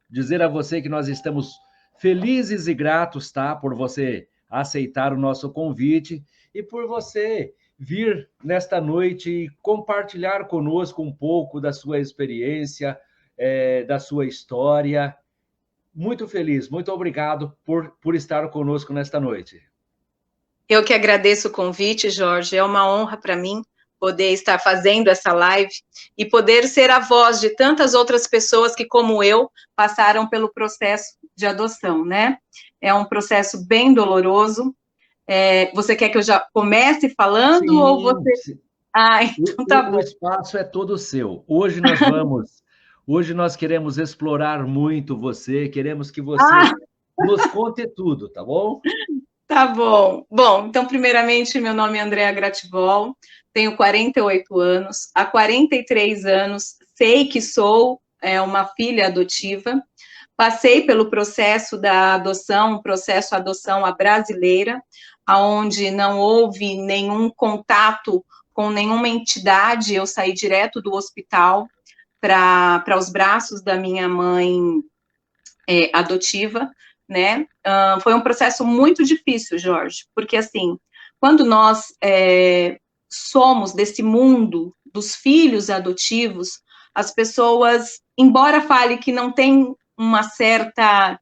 dizer a você que nós estamos felizes e gratos, tá? Por você aceitar o nosso convite e por você vir nesta noite e compartilhar conosco um pouco da sua experiência, da sua história. Muito feliz, muito obrigado por estar conosco nesta noite. Eu que agradeço o convite, Jorge, é uma honra para mim poder estar fazendo essa live e poder ser a voz de tantas outras pessoas que, como eu, passaram pelo processo de adoção, né? É um processo bem doloroso. Você quer que eu já comece falando Sim, ou você... sim. Ah, então tá bom. O espaço é todo seu. Hoje nós queremos explorar muito você, queremos que você Ah, nos conte tudo, tá bom? tá bom. Bom, então, primeiramente, meu nome é Andréa Grativol, tenho 48 anos. Há 43 anos, sei que sou uma filha adotiva. Passei pelo processo da adoção, o processo adoção à brasileira, onde não houve nenhum contato com nenhuma entidade. Eu saí direto do hospital para os braços da minha mãe adotiva, né? Foi um processo muito difícil, Jorge, porque assim, quando nós somos desse mundo dos filhos adotivos, as pessoas, embora fale que não tem uma certa,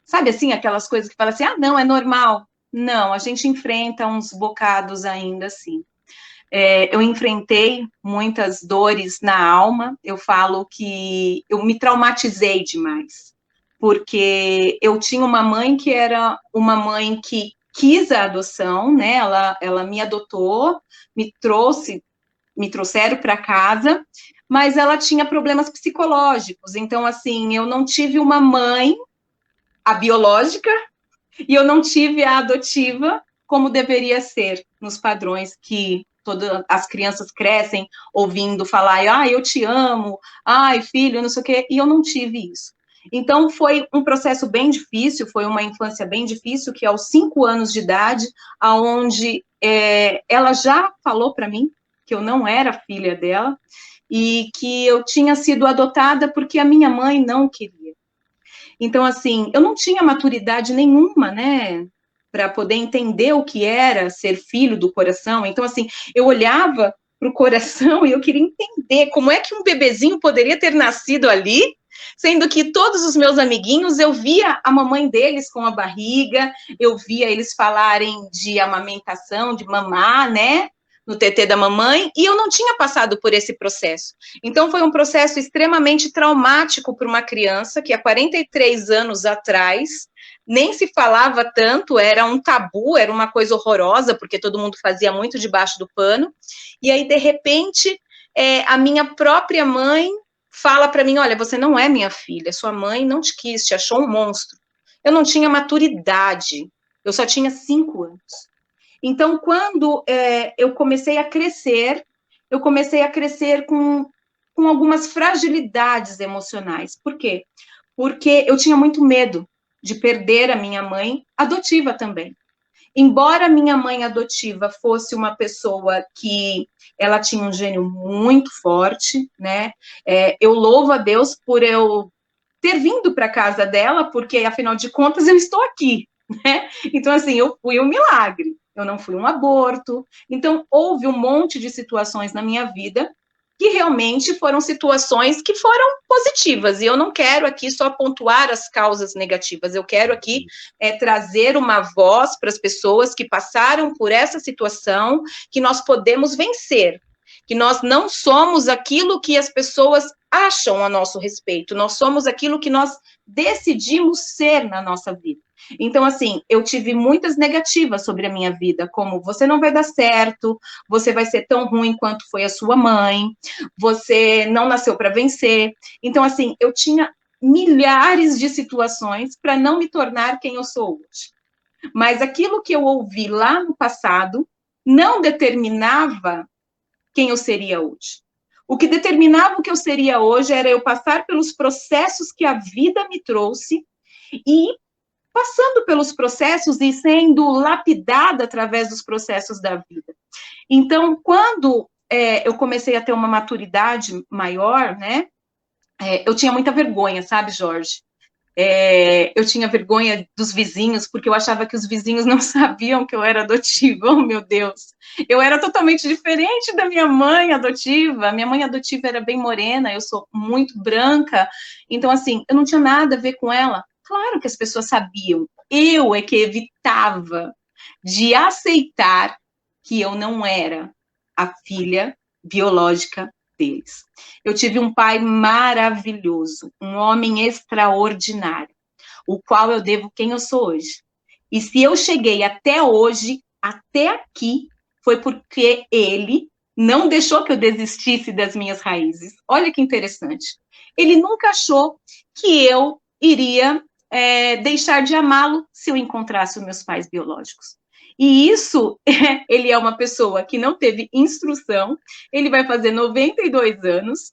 sabe assim, aquelas coisas que falam assim, ah, não, é normal. Não, a gente enfrenta uns bocados ainda assim. Eu enfrentei muitas dores na alma, eu falo que eu me traumatizei demais, porque eu tinha uma mãe que era uma mãe que quis a adoção, né? Ela me adotou, me trouxeram para casa, mas ela tinha problemas psicológicos. Então, assim, eu não tive uma mãe, a biológica, e eu não tive a adotiva como deveria ser nos padrões que todas as crianças crescem ouvindo falar, ah, eu te amo, ai, filho, não sei o quê, e eu não tive isso. Então, foi um processo bem difícil, foi uma infância bem difícil, que aos 5 anos de idade, aonde ela já falou para mim que eu não era filha dela e que eu tinha sido adotada porque a minha mãe não queria. Então, assim, eu não tinha maturidade nenhuma, né, para poder entender o que era ser filho do coração. Então, assim, eu olhava para o coração e eu queria entender como é que um bebezinho poderia ter nascido ali, sendo que todos os meus amiguinhos, eu via a mamãe deles com a barriga, eu via eles falarem de amamentação, de mamar, né, no TT da mamãe, e eu não tinha passado por esse processo. Então, foi um processo extremamente traumático para uma criança que há 43 anos atrás nem se falava tanto, era um tabu, era uma coisa horrorosa, porque todo mundo fazia muito debaixo do pano. E aí, de repente, a minha própria mãe fala para mim, olha, você não é minha filha, sua mãe não te quis, te achou um monstro. Eu não tinha maturidade, eu só tinha 5 anos. Então, quando eu comecei a crescer com algumas fragilidades emocionais. Por quê? Porque eu tinha muito medo de perder a minha mãe adotiva também. Embora minha mãe adotiva fosse uma pessoa que ela tinha um gênio muito forte, né? Eu louvo a Deus por eu ter vindo para casa dela, porque afinal de contas eu estou aqui, né? Então, assim, eu fui um milagre, eu não fui um aborto. Então, houve um monte de situações na minha vida que realmente foram situações que foram positivas, e eu não quero aqui só pontuar as causas negativas, eu quero aqui trazer uma voz para as pessoas que passaram por essa situação, que nós podemos vencer, que nós não somos aquilo que as pessoas acham a nosso respeito, nós somos aquilo que nós decidimos ser na nossa vida. Então, assim, eu tive muitas negativas sobre a minha vida, como você não vai dar certo, você vai ser tão ruim quanto foi a sua mãe, você não nasceu para vencer. Então, assim, eu tinha milhares de situações para não me tornar quem eu sou hoje. Mas aquilo que eu ouvi lá no passado não determinava quem eu seria hoje. O que determinava o que eu seria hoje era eu passar pelos processos que a vida me trouxe e passando pelos processos e sendo lapidada através dos processos da vida. Então, quando eu comecei a ter uma maturidade maior, né, eu tinha muita vergonha, sabe, Jorge? Eu tinha vergonha dos vizinhos, porque eu achava que os vizinhos não sabiam que eu era adotiva. Oh, meu Deus! Eu era totalmente diferente da minha mãe adotiva. Minha mãe adotiva era bem morena, eu sou muito branca. Então, assim, eu não tinha nada a ver com ela. Claro que as pessoas sabiam. Eu é que evitava de aceitar que eu não era a filha biológica deles. Eu tive um pai maravilhoso, um homem extraordinário, o qual eu devo quem eu sou hoje. E se eu cheguei até hoje, até aqui, foi porque ele não deixou que eu desistisse das minhas raízes. Olha que interessante. Ele nunca achou que eu iria deixar de amá-lo se eu encontrasse os meus pais biológicos. E isso, ele é uma pessoa que não teve instrução, ele vai fazer 92 anos,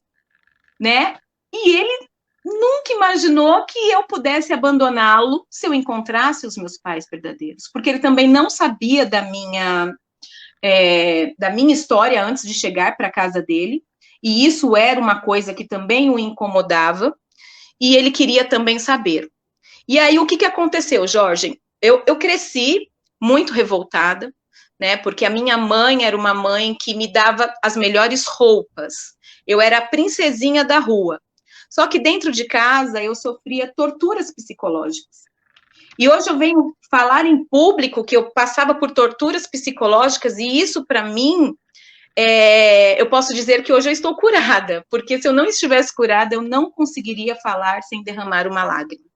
né? E ele nunca imaginou que eu pudesse abandoná-lo se eu encontrasse os meus pais verdadeiros, porque ele também não sabia da minha história antes de chegar para a casa dele, e isso era uma coisa que também o incomodava, e ele queria também saber. E aí, o que aconteceu, Jorge? Eu cresci muito revoltada, né? Porque a minha mãe era uma mãe que me dava as melhores roupas. Eu era a princesinha da rua. Só que dentro de casa eu sofria torturas psicológicas. E hoje eu venho falar em público que eu passava por torturas psicológicas, e isso, para mim, eu posso dizer que hoje eu estou curada, porque se eu não estivesse curada, eu não conseguiria falar sem derramar uma lágrima.